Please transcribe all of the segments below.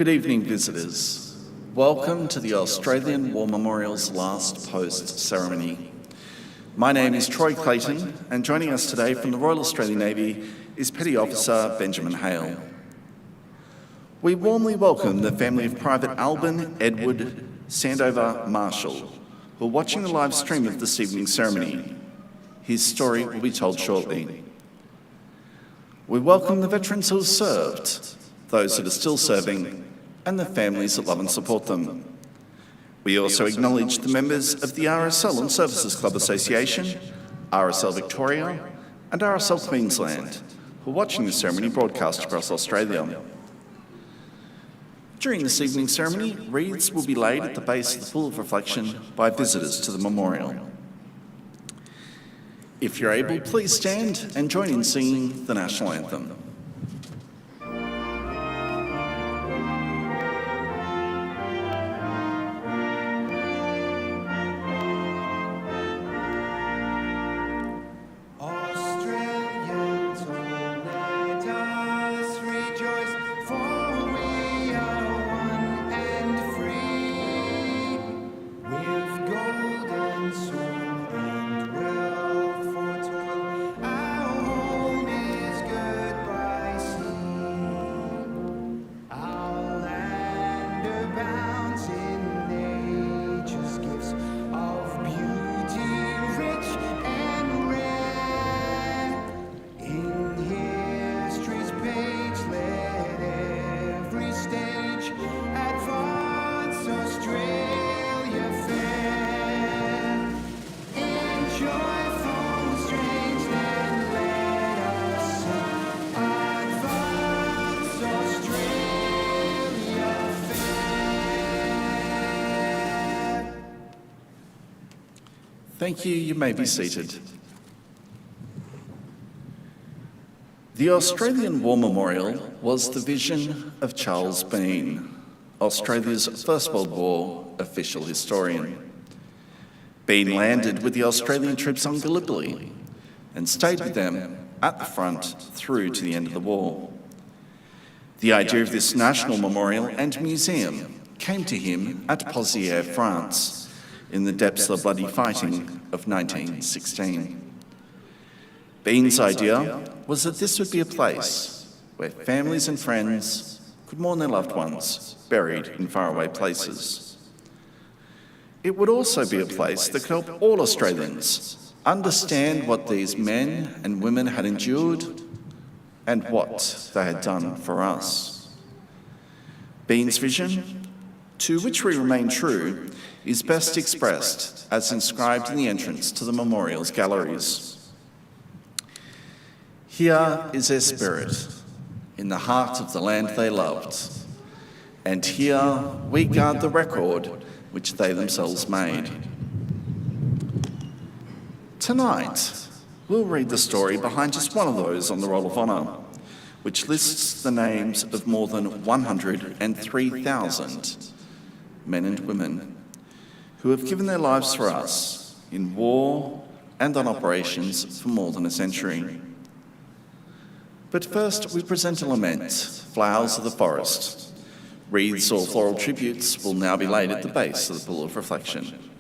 Good evening, visitors. Welcome to the Australian War Memorial's last post ceremony. My name is Troy Clayton, and joining us today from the Royal Australian Navy is Petty Officer Benjamin Hale. We warmly welcome the family of Private Alban, Edward, Sandover, Marshall, who are watching the live stream of this evening's ceremony. His story will be told shortly. We welcome the veterans who have served, those that are still serving, and the families that love and support them. We also acknowledge the members of the RSL Services Clubs Association, RSL Victoria, and RSL Queensland, who are watching the ceremony broadcast across Australia. During this evening's ceremony, wreaths will be laid at the base of the Pool of Reflection by visitors to the memorial. If you're able, please stand and join in singing the National Anthem. Thank you. You may be seated. The Australian War Memorial was the vision of Charles Bean, Australia's First World War official historian. Bean landed with the Australian troops on Gallipoli and stayed with them at the front through to the end of the war. The idea of this national memorial and museum came to him at Pozières, France, in the depths of the bloody fighting of 1916. Bean's idea was that this would be a place where families and friends could mourn their loved ones buried in faraway places. It would also be a place that could help all Australians understand what these men and women had endured and what they had done for us. Bean's vision, to which we remain true, is best expressed as inscribed in the entrance to the memorial's galleries. Here is their spirit, in the heart of the land they loved, and here we guard the record which they themselves made. Tonight, we'll read the story behind just one of those on the Roll of Honour, which lists the names of more than 103,000 men and women who have given their lives for us in war and on operations for more than a century. But first, we present a lament, Flowers of the Forest. Wreaths or floral tributes will now be laid at the base of the Pool of Reflection.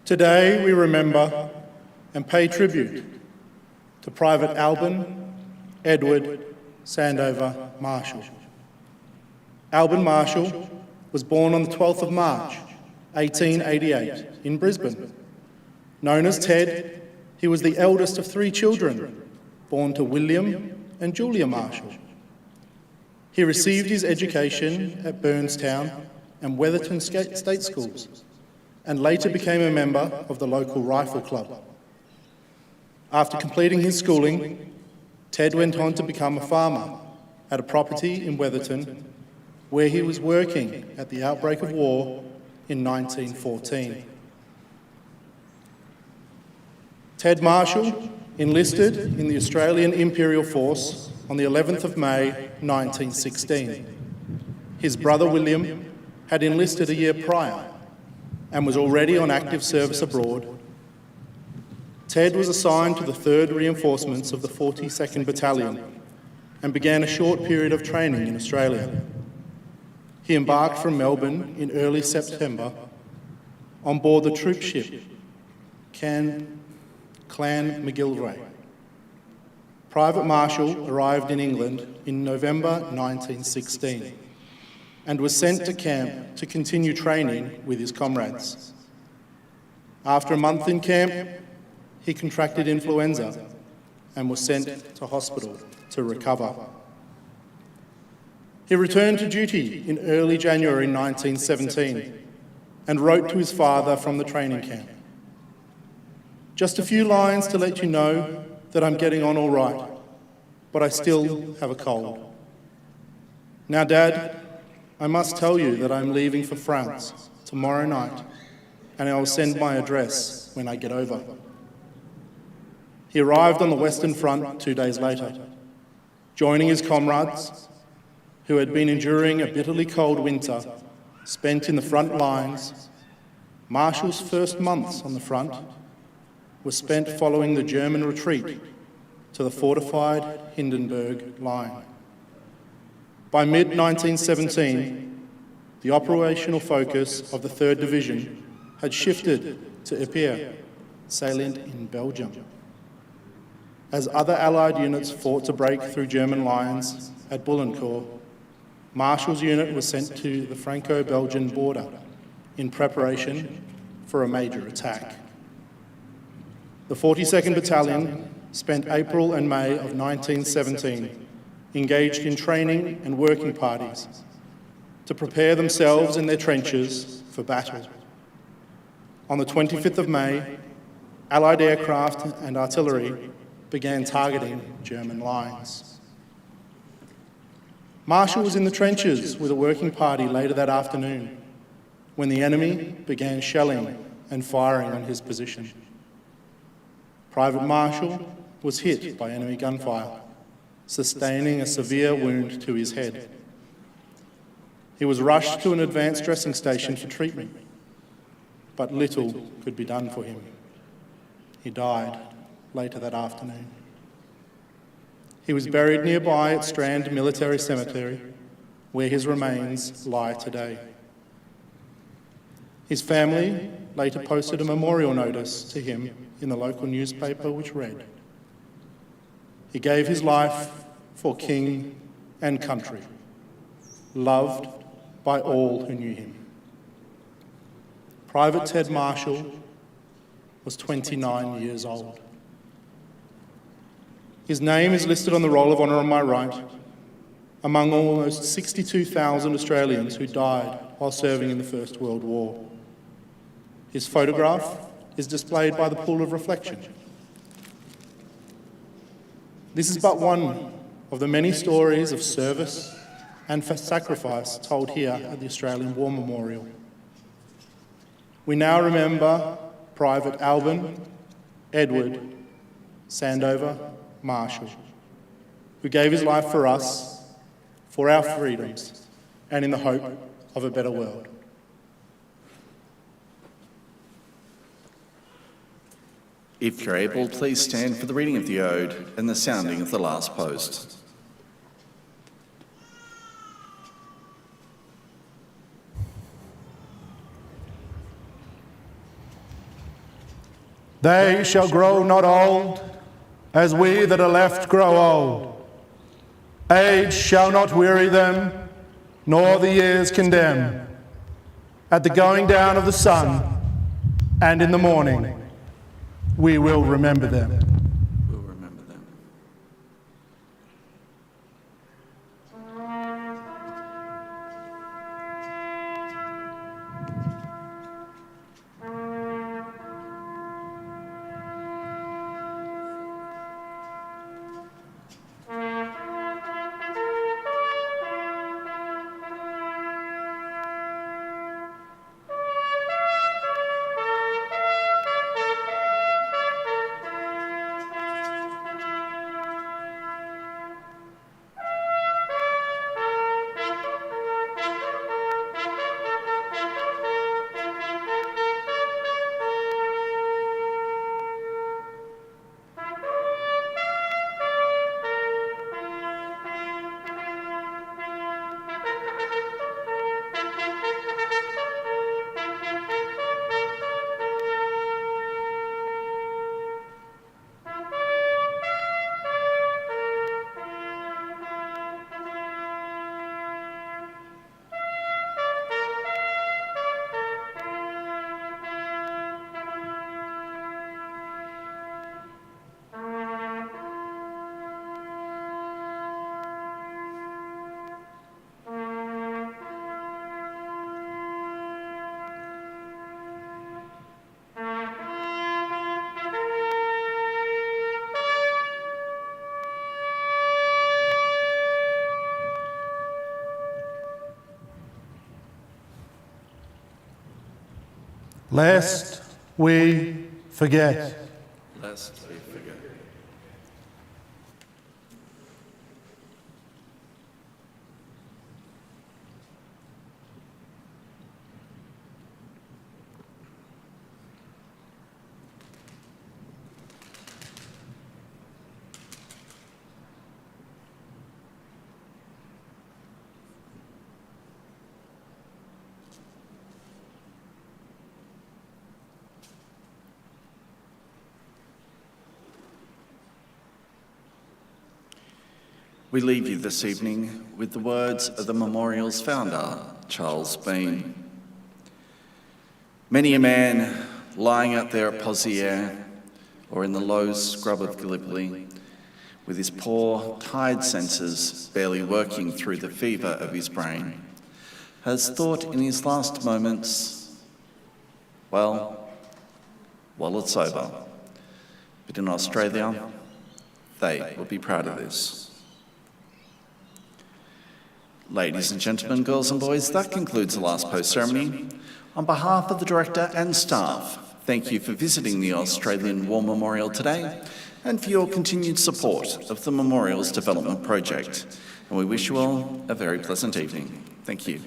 Today we remember and pay tribute to Private Alban Edward Sandover Marshall. Alban Marshall was born on the 12th of March, 1888, in Brisbane. Known as Ted, he was the eldest of 3 children, born to William and Julia Marshall. He received his education at Burnstown and Wetherton State Schools, and later became a member of the local rifle club. After completing his schooling, Ted went on to become a farmer at a property in Wetherton, where he was working at the outbreak of war in 1914. Ted Marshall enlisted in the Australian Imperial Force on the 11th of May 1916. His brother William had enlisted a year prior and was already on active service abroad. Ted was assigned to the 3rd Reinforcements of the 42nd Battalion and began a short period of training in Australia. He embarked from Melbourne in early September on board the troop ship Clan McGillivray. Private Marshall arrived in England in November 1916 and was sent to camp to continue training with his comrades. After a month in camp, he contracted influenza and was sent to hospital to recover. He returned to duty in early January 1917 and wrote to his father from the training camp. "Just a few lines to let you know that I'm getting on all right, but I still have a cold. Now, Dad, I must tell you that I'm leaving for France tomorrow night, and I will send my address when I get over." He arrived on the Western Front 2 days later, joining his comrades who had been enduring a bitterly cold winter spent in the front lines. Marshall's first months on the front were spent following the German retreat to the fortified Hindenburg line. By mid-1917, the operational focus of the 3rd Division had shifted to Ypres, salient in Belgium. As other Allied units fought to break through German lines at Bullecourt, Marshall's unit was sent to the Franco-Belgian border in preparation for a major attack. The 42nd Battalion spent April and May of 1917 engaged in training and working parties to prepare themselves in their trenches for battle. On the 25th of May, Allied aircraft and artillery began targeting German lines. Marshall was in the trenches with a working party later that afternoon when the enemy began shelling and firing on his position. Private Marshall was hit by enemy gunfire, sustaining a severe wound to his head. He was rushed to an advanced dressing station for treatment, but little could be done for him. He died later that afternoon. He was buried nearby at Strand Military Cemetery, where his remains lie today. His family later posted a memorial notice to him in the local newspaper which read, "He gave his life for king and country, loved by all who knew him." Private Ted Marshall was 29 years old. His name is listed on the Roll of Honour on my right, among almost 62,000 Australians who died while serving in the First World War. His photograph is displayed by the Pool of Reflection. This is but one of the many stories of service and sacrifice told here at the Australian War Memorial. We now remember Private Alban Edward Sandover Marshall, who gave his life for us, for our freedoms, and in the hope of a better world. If you're able, please stand for the reading of the Ode and the sounding of the last post. They shall grow not old, as we that are left grow old. Age shall not weary them, nor the years condemn. At the going down of the sun, and in the morning, we will remember them. We'll remember them. Lest we forget. Lest we forget. We leave you this evening with the words of the memorial's founder, Charles Bean. Many a man lying out there at Poziere or in the low scrub of Gallipoli, with his poor, tired senses barely working through the fever of his brain, has thought in his last moments, well, it's over. But in Australia, they will be proud of this. Ladies and gentlemen, girls and boys, that concludes the last post ceremony. On behalf of the Director and staff, thank you for visiting the Australian War Memorial today and for your continued support of the Memorial's development project. And we wish you all a very pleasant evening. Thank you.